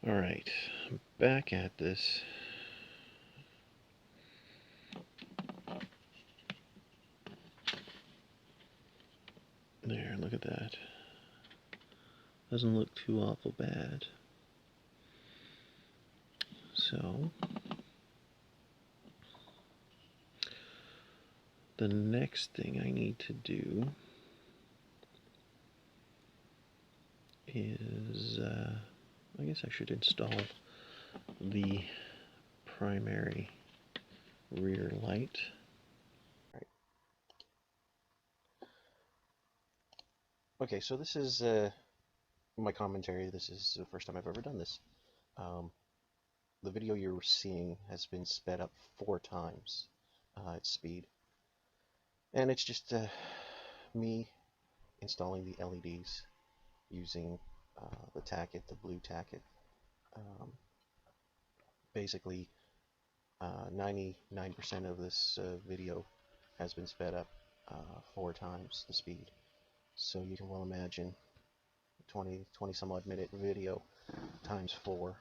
Alright, back at this. There, look at that. Doesn't look too awful bad. So, the next thing I need to do is, I guess I should install the primary rear light. Right. Okay, so this is my commentary. This is the first time I've ever done this. The video you're seeing has been sped up 4 times its speed. And it's just me installing the LEDs using the tacket, the blue tacket. Basically, 99% of this video has been sped up 4 times the speed. So you can well imagine 20 some odd minute video times 4.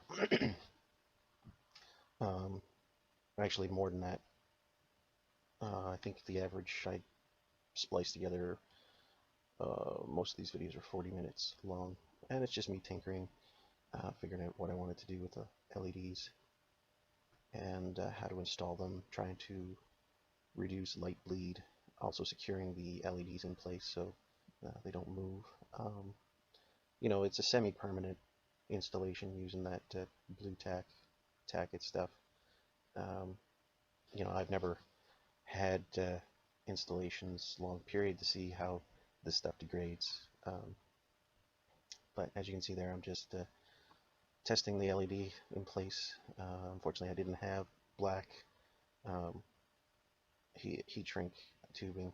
Actually more than that. I think the average I spliced together, most of these videos are 40 minutes long, and it's just me tinkering, figuring out what I wanted to do with the LEDs and how to install them, trying to reduce light bleed, also securing the LEDs in place so they don't move. You know, it's a semi-permanent installation using that blue tacket stuff. You know, I've never had installations long period to see how this stuff degrades. But as you can see there, I'm just testing the LED in place. Unfortunately, I didn't have black heat shrink tubing,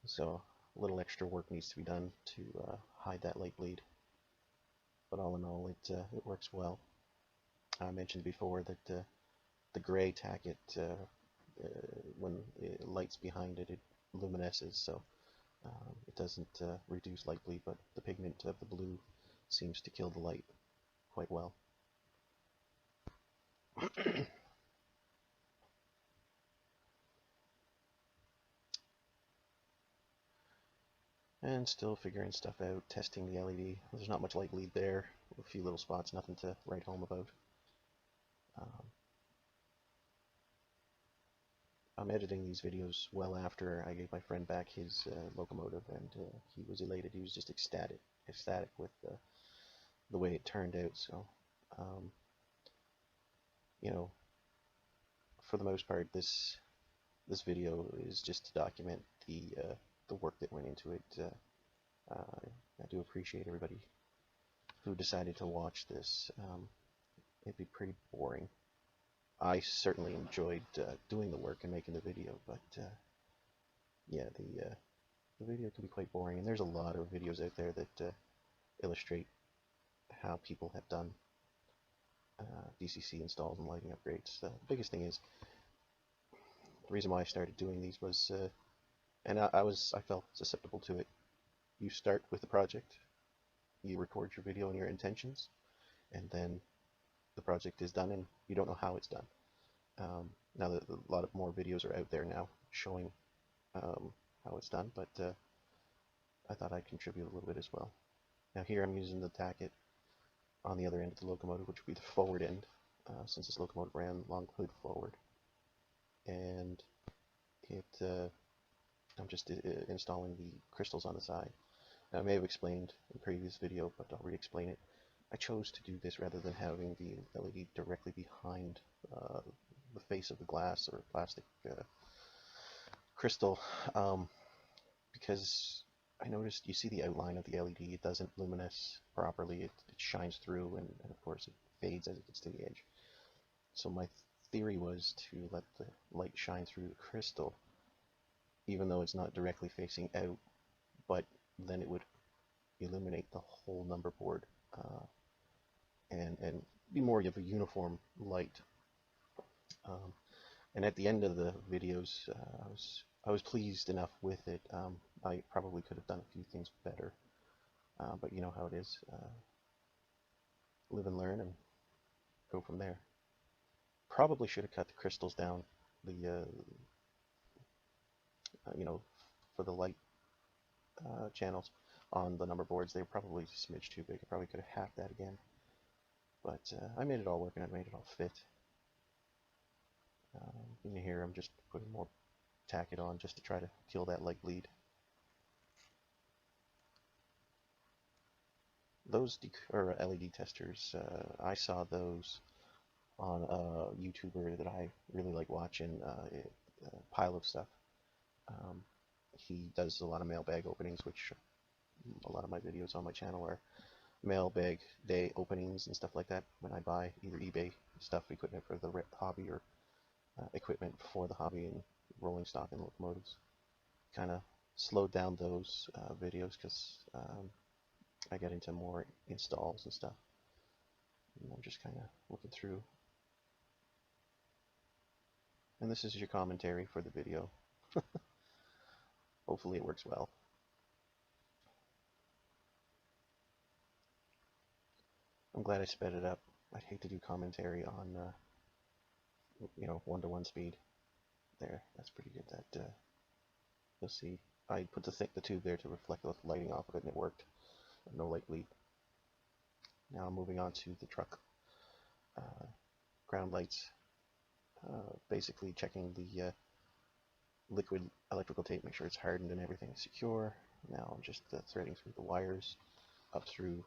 so a little extra work needs to be done to hide that light bleed. But all in all, it works well. I mentioned before that the gray tacket, when it lights behind it, it luminesces, so it doesn't reduce light bleed, but the pigment of the blue seems to kill the light quite well. And still figuring stuff out, testing the LED. There's not much light bleed there, a few little spots, nothing to write home about. I'm editing these videos well after I gave my friend back his locomotive, and he was elated. He was just ecstatic with the way it turned out. So, you know, for the most part, this video is just to document the work that went into it. I do appreciate everybody who decided to watch this. It'd be pretty boring. I certainly enjoyed doing the work and making the video, but yeah, the video can be quite boring, and there's a lot of videos out there that illustrate how people have done DCC installs and lighting upgrades. The biggest thing is, the reason why I started doing these was, and I felt susceptible to it. You start with the project, you record your video and your intentions, and then the project is done and you don't know how it's done. Now that a lot of more videos are out there now showing how it's done, but I thought I'd contribute a little bit as well. Now here I'm using the tacket on the other end of the locomotive, which would be the forward end, since this locomotive ran long hood forward. And I'm just installing the crystals on the side. Now, I may have explained in a previous video, but I'll re-explain it. I chose to do this rather than having the LED directly behind the face of the glass or plastic crystal, because I noticed you see the outline of the LED, it doesn't luminesce properly, it shines through, and of course it fades as it gets to the edge. So my theory was to let the light shine through the crystal, even though it's not directly facing out, but then it would illuminate the whole number board and be more of a uniform light. And at the end of the videos, I was pleased enough with it. I probably could have done a few things better, but you know how it is. Live and learn, and go from there. Probably should have cut the crystals down, the you know, for the light channels on the number boards. They were probably a smidge too big. I probably could have halved that again. But I made it all work and I made it all fit. In here I'm just putting more tacket on just to try to kill that light bleed. Those LED testers, I saw those on a YouTuber that I really like watching, Pile of Stuff. He does a lot of mailbag openings, which a lot of my videos on my channel are mailbag day openings and stuff like that when I buy either eBay stuff, equipment for the hobby, or equipment for the hobby and rolling stock and locomotives. Kind of slowed down those videos because I get into more installs and stuff. And I'm just kind of looking through. And this is your commentary for the video. Hopefully it works well. I'm glad I sped it up. I'd hate to do commentary on, you know, 1:1 speed. There, that's pretty good. That you'll see. I put the tube there to reflect the lighting off of it, and it worked. No light bleed. Now I'm moving on to the truck ground lights. Basically checking the liquid electrical tape, make sure it's hardened and everything is secure. Now I'm just threading through the wires up through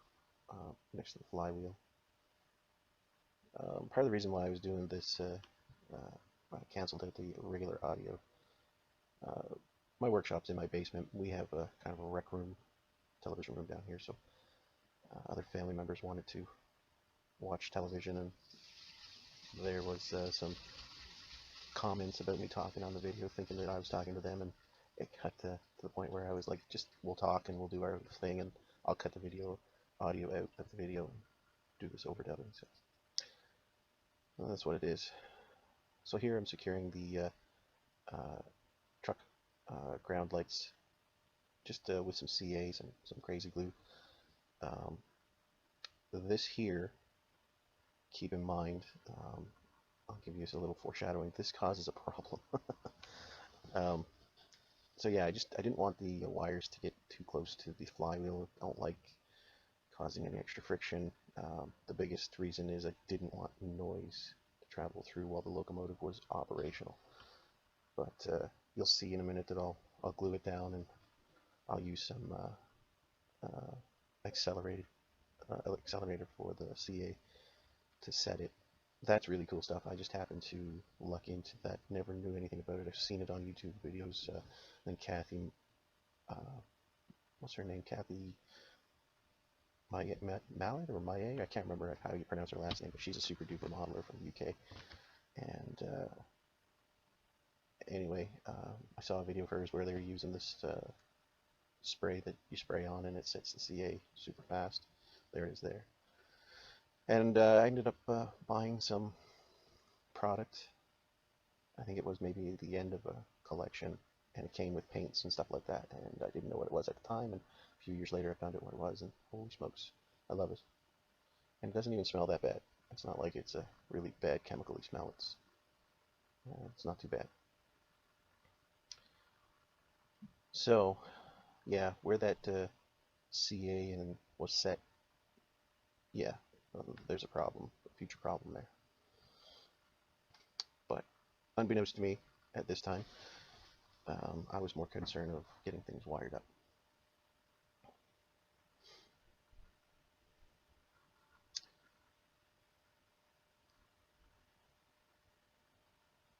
next to the flywheel. Part of the reason why I was doing this, I canceled out the regular audio. My workshop's in my basement. We have a kind of a rec room, television room down here, so other family members wanted to watch television, and there was some comments about me talking on the video, thinking that I was talking to them, and it cut to the point where I was like, just we'll talk and we'll do our thing, and I'll cut the audio out of the video and do this overdubbing. So well, that's what it is. So here I'm securing the truck ground lights just with some CAs and some crazy glue. This here, keep in mind, I'll give you a little foreshadowing, this causes a problem. So yeah, I didn't want the wires to get too close to the flywheel. I don't like causing any extra friction. The biggest reason is I didn't want noise to travel through while the locomotive was operational. But you'll see in a minute that I'll glue it down, and I'll use some accelerator for the CA to set it. That's really cool stuff. I just happened to luck into that. Never knew anything about it. I've seen it on YouTube videos. Then Kathy, what's her name? Kathy Mallet or Maye? I can't remember how you pronounce her last name, but she's a super duper modeler from the UK. And anyway, I saw a video of hers where they were using this spray that you spray on, and it sets the CA super fast. There it is there. And I ended up buying some product. I think it was maybe the end of a collection, and it came with paints and stuff like that, and I didn't know what it was at the time, and a few years later I found out what it was, and holy smokes, I love it. And it doesn't even smell that bad. It's not like it's a really bad chemically smell. It's not too bad. So yeah, where that CA and was set, yeah, there's a problem, a future problem there. But unbeknownst to me at this time, I was more concerned of getting things wired up.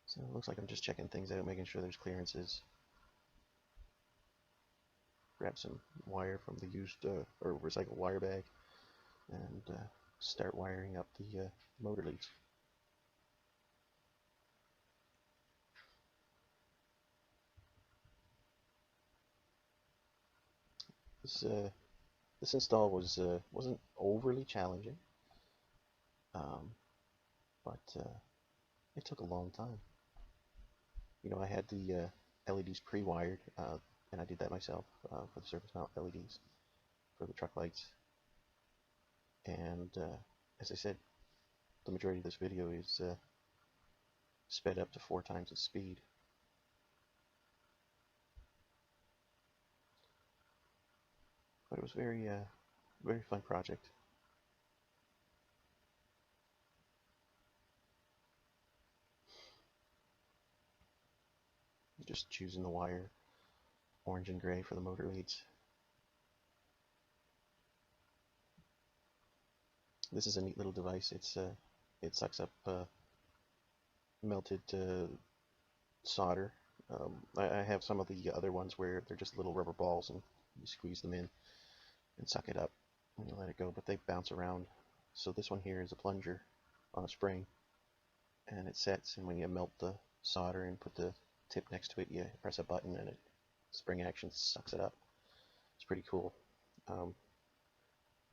So it looks like I'm just checking things out, making sure there's clearances. Grab some wire from the used or recycled wire bag, and start wiring up the motor leads. This install wasn't overly challenging, but it took a long time. You know, I had the LEDs pre-wired, and I did that myself for the surface mount LEDs for the truck lights. And as I said, the majority of this video is sped up to 4 times its speed. But it was very fun project. Just choosing the wire, orange and gray for the motor leads. This is a neat little device. It sucks up melted solder. I have some of the other ones where they're just little rubber balls and you squeeze them in and suck it up and you let it go, but they bounce around. So this one here is a plunger on a spring, and it sets, and when you melt the solder and put the tip next to it, you press a button and it spring action sucks it up. It's pretty cool.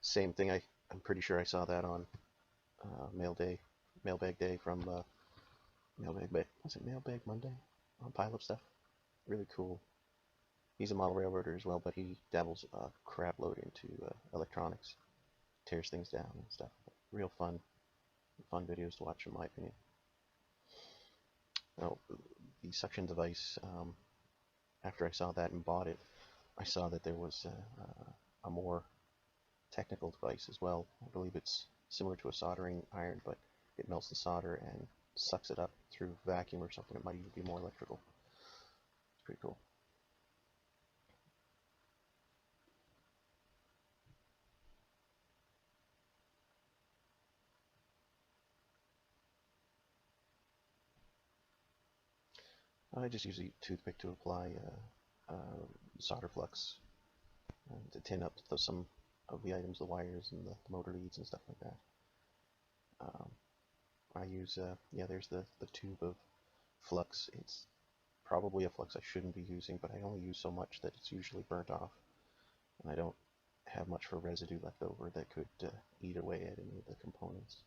Same thing, I'm pretty sure I saw that on Mailbag Day from was it Mailbag Monday on Pile of Stuff? Really cool. He's a model railroader as well, but he dabbles a crap load into electronics, tears things down and stuff. Real fun videos to watch, in my opinion. Now, the suction device, after I saw that and bought it, I saw that there was a more technical device as well. I believe it's similar to a soldering iron, but it melts the solder and sucks it up through vacuum or something. It might even be more electrical. It's pretty cool. I just use a toothpick to apply solder flux to tin up some of the items, the wires and the motor leads and stuff like that. I use, there's the tube of flux. It's probably a flux I shouldn't be using, but I only use so much that it's usually burnt off, and I don't have much for residue left over that could eat away at any of the components.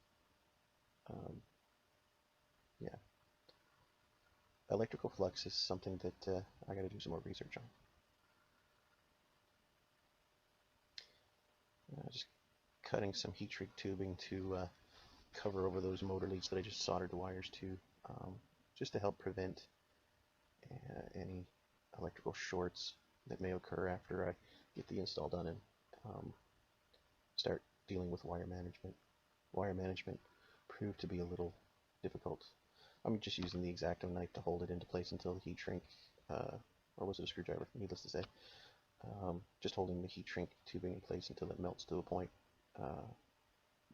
Yeah. Electrical flux is something that I got to do some more research on. Just cutting some heat shrink tubing to cover over those motor leads that I just soldered the wires to, just to help prevent any electrical shorts that may occur after I get the install done and start dealing with wire management. Wire management proved to be a little difficult. I'm just using the X-Acto knife to hold it into place until the heat shrink, or was it a screwdriver, needless to say, just holding the heat shrink tubing in place until it melts to a point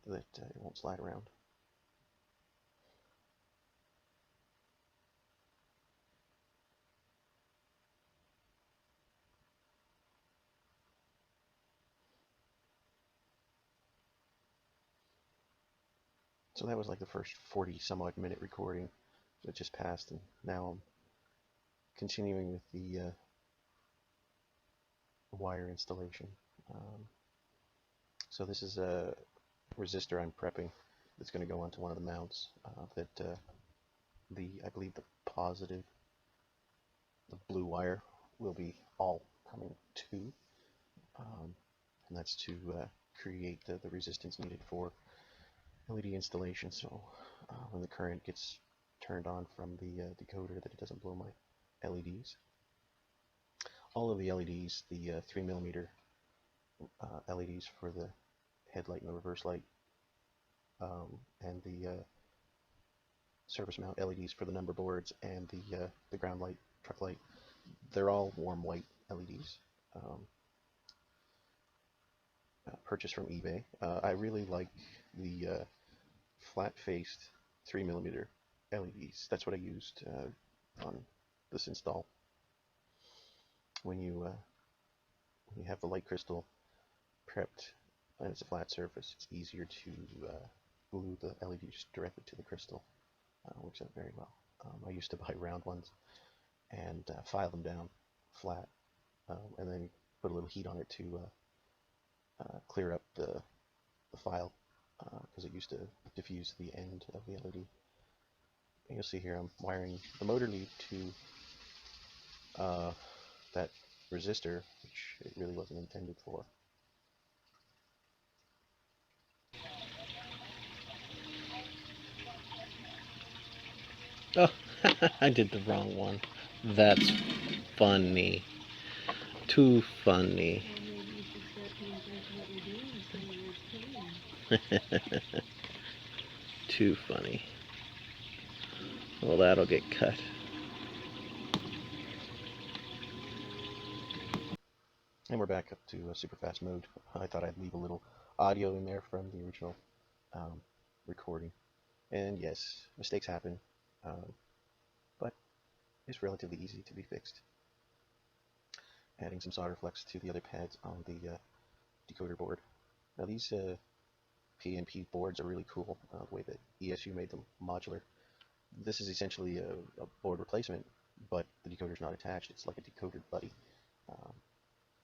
that it won't slide around. So that was like the first 40 some odd minute recording that just passed, and now I'm continuing with the wire installation. So this is a resistor I'm prepping that's going to go onto one of the mounts that I believe the positive, the blue wire, will be all coming to, and that's to create the resistance needed for LED installation, so when the current gets turned on from the decoder, that it doesn't blow my LEDs. All of the LEDs, the 3mm LEDs for the headlight and the reverse light, and the service mount LEDs for the number boards and the ground light, truck light, they're all warm white LEDs. Purchased from eBay. I really like the flat-faced 3mm LEDs. That's what I used on this install. When you have the light crystal prepped and it's a flat surface, it's easier to glue the LEDs directly to the crystal. Works out very well. I used to buy round ones and file them down flat, and then put a little heat on it to clear up the file, because it used to diffuse the end of the LED. And you'll see here I'm wiring the motor lead to that resistor, which it really wasn't intended for. Oh, I did the wrong one. That's funny. Too funny. Too funny. Well, that'll get cut. And we're back up to super fast mode. I thought I'd leave a little audio in there from the original recording. And yes, mistakes happen, but it's relatively easy to be fixed. Adding some solder flux to the other pads on the decoder board. Now these PNP boards are really cool, the way that ESU made them modular. This is essentially a board replacement, but the decoder's not attached. It's like a decoder buddy,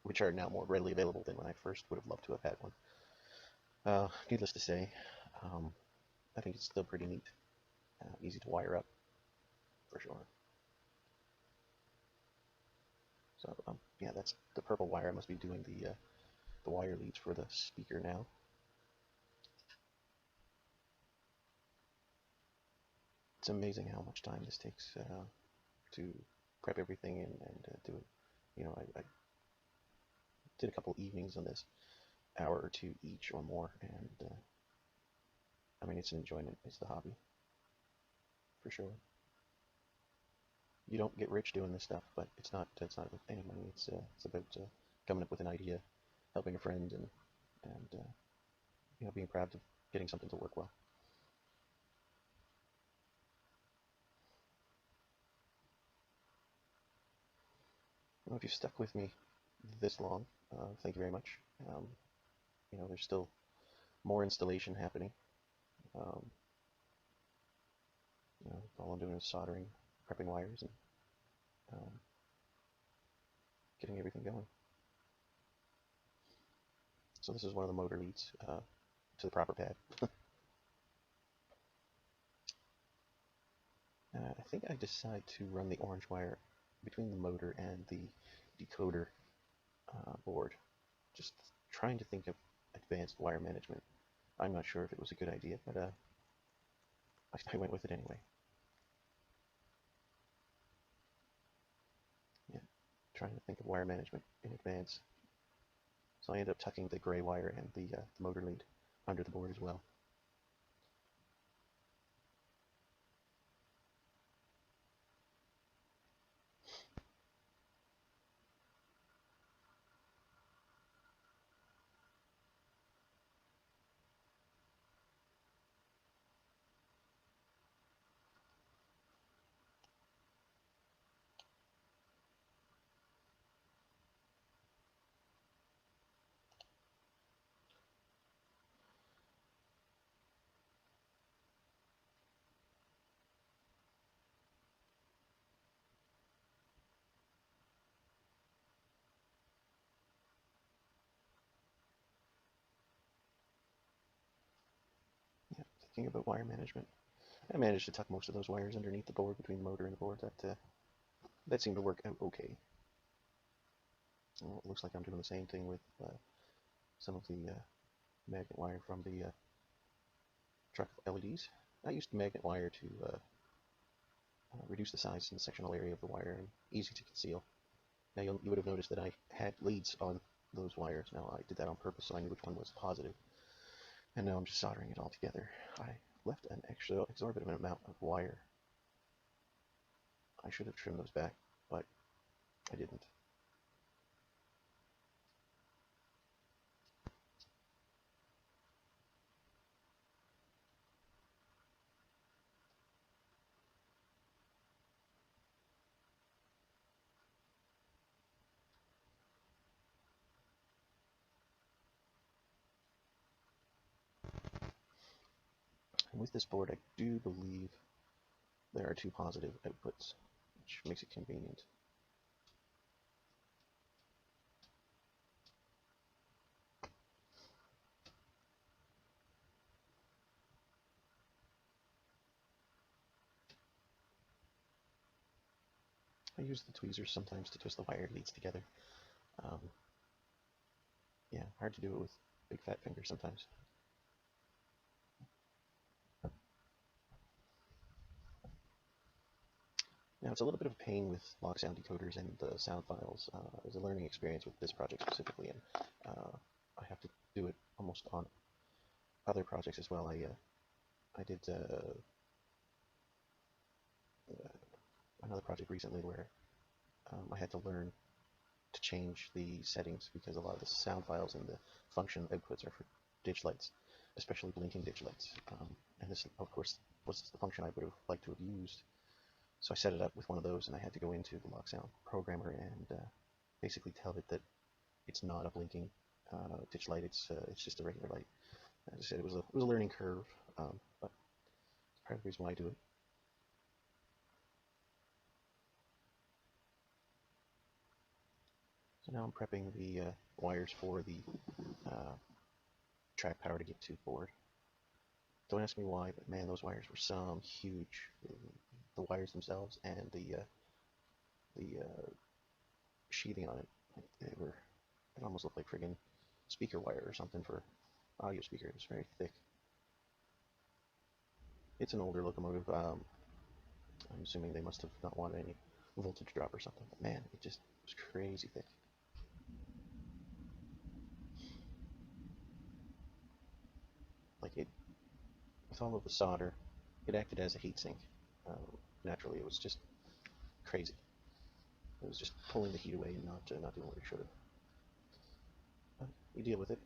which are now more readily available than when I first would have loved to have had one. Needless to say, I think it's still pretty neat, easy to wire up, for sure. So yeah, that's the purple wire. I must be doing the wire leads for the speaker now. It's amazing how much time this takes to prep everything and do it. You know, I did a couple evenings on this, hour or two each or more, and I mean, it's an enjoyment. It's the hobby, for sure. You don't get rich doing this stuff, but it's not about any money. It's about coming up with an idea, helping a friend, and you know, being proud of getting something to work well. Well, if you've stuck with me this long, thank you very much. You know, there's still more installation happening. You know, all I'm doing is soldering, prepping wires, and um, getting everything going. So this is one of the motor leads to the proper pad. I think I decide to run the orange wire between the motor and the decoder board. Just trying to think of advanced wire management. I'm not sure if it was a good idea, but I went with it anyway. Yeah, trying to think of wire management in advance. So I ended up tucking the gray wire and the motor lead under the board as well. Yeah, thinking about wire management. I managed to tuck most of those wires underneath the board between the motor and the board. That seemed to work out okay. Well, it looks like I'm doing the same thing with some of the magnet wire from the truck LEDs. I used magnet wire to reduce the size and the sectional area of the wire and easy to conceal. Now you would have noticed that I had leads on those wires. Now I did that on purpose so I knew which one was positive. And now I'm just soldering it all together. I left an extra exorbitant amount of wire. I should have trimmed those back, but I didn't. And with this board, I do believe there are two positive outputs, which makes it convenient. I use the tweezers sometimes to twist the wire leads together. Um, yeah, hard to do it with big fat fingers sometimes. Now, it's a little bit of a pain with Loksound decoders and the sound files. It was a learning experience with this project specifically, and I have to do it almost on other projects as well. I did another project recently where I had to learn to change the settings because a lot of the sound files and the function outputs are for ditch lights, especially blinking ditch lights. And this, of course, was the function I would have liked to have used. So I set it up with one of those, and I had to go into the Loksound programmer and basically tell it that it's not a blinking ditch light. It's just a regular light. As I said, it was a learning curve, but it's part of the reason why I do it. So now I'm prepping the wires for the track power to get to board. Don't ask me why, but man, those wires were some huge. The wires themselves and the sheathing on it, it almost looked like friggin' speaker wire or something for audio speaker. It was very thick. It's an older locomotive. I'm assuming they must have not wanted any voltage drop or something, but man, it just was crazy thick. Like it, with all of the solder, it acted as a heatsink. Naturally, it was just crazy. It was just pulling the heat away and not doing what it should have. But you deal with it.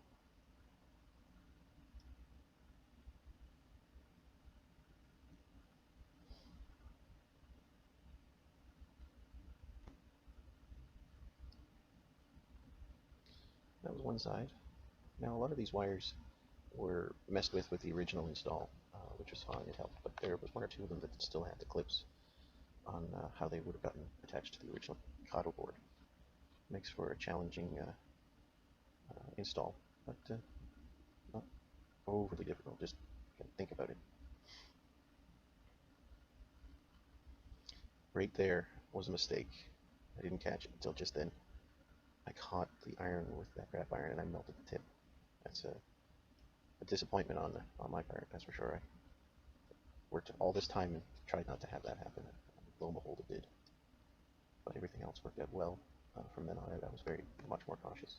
That was one side. Now a lot of these wires were messed with the original install, which was fine, it helped, but there was one or two of them that still had the clips on how they would have gotten attached to the original Kato board. Makes for a challenging install, but not overly difficult, just think about it. Right there was a mistake. I didn't catch it until just then. I caught the iron with that scrap iron and I melted the tip. That's a disappointment on my part, that's for sure. I worked all this time and tried not to have that happen. Lo and behold, it did. But everything else worked out well. From then on out, I was very much more cautious.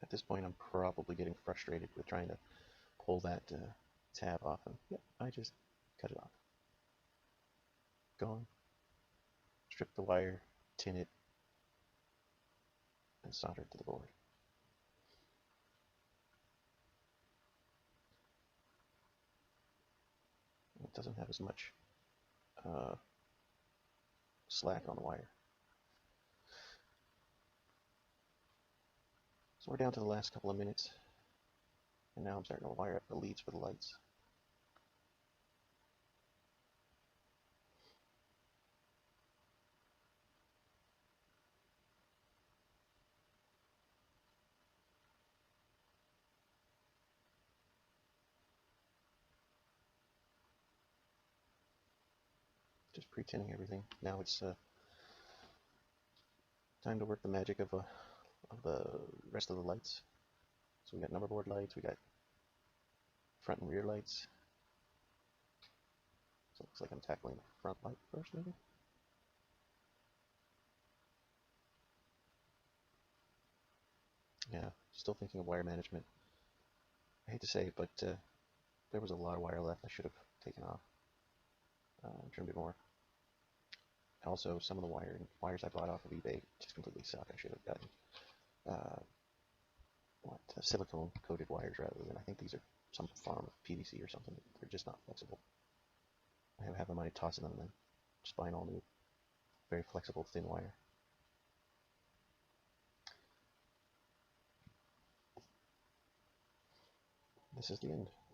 At this point, I'm probably getting frustrated with trying to pull that tab off, and yep, I just cut it off. Gone. Strip the wire, tin it, and solder it to the board. It doesn't have as much slack on the wire. So we're down to the last couple of minutes, and now I'm starting to wire up the leads for the lights. Just pre-tinning everything. Now it's time to work the magic of the rest of the lights. So we got number board lights, we got front and rear lights. So it looks like I'm tackling the front light first, maybe? Yeah, still thinking of wire management. I hate to say it, but there was a lot of wire left I should have taken off. Trimmed it more. Also, some of the wires I bought off of eBay just completely suck. I should have gotten silicone coated wires rather than, I think these are some form of PVC or something. They're just not flexible. I have in mind tossing them and then just buying all new, very flexible thin wire. this is the end.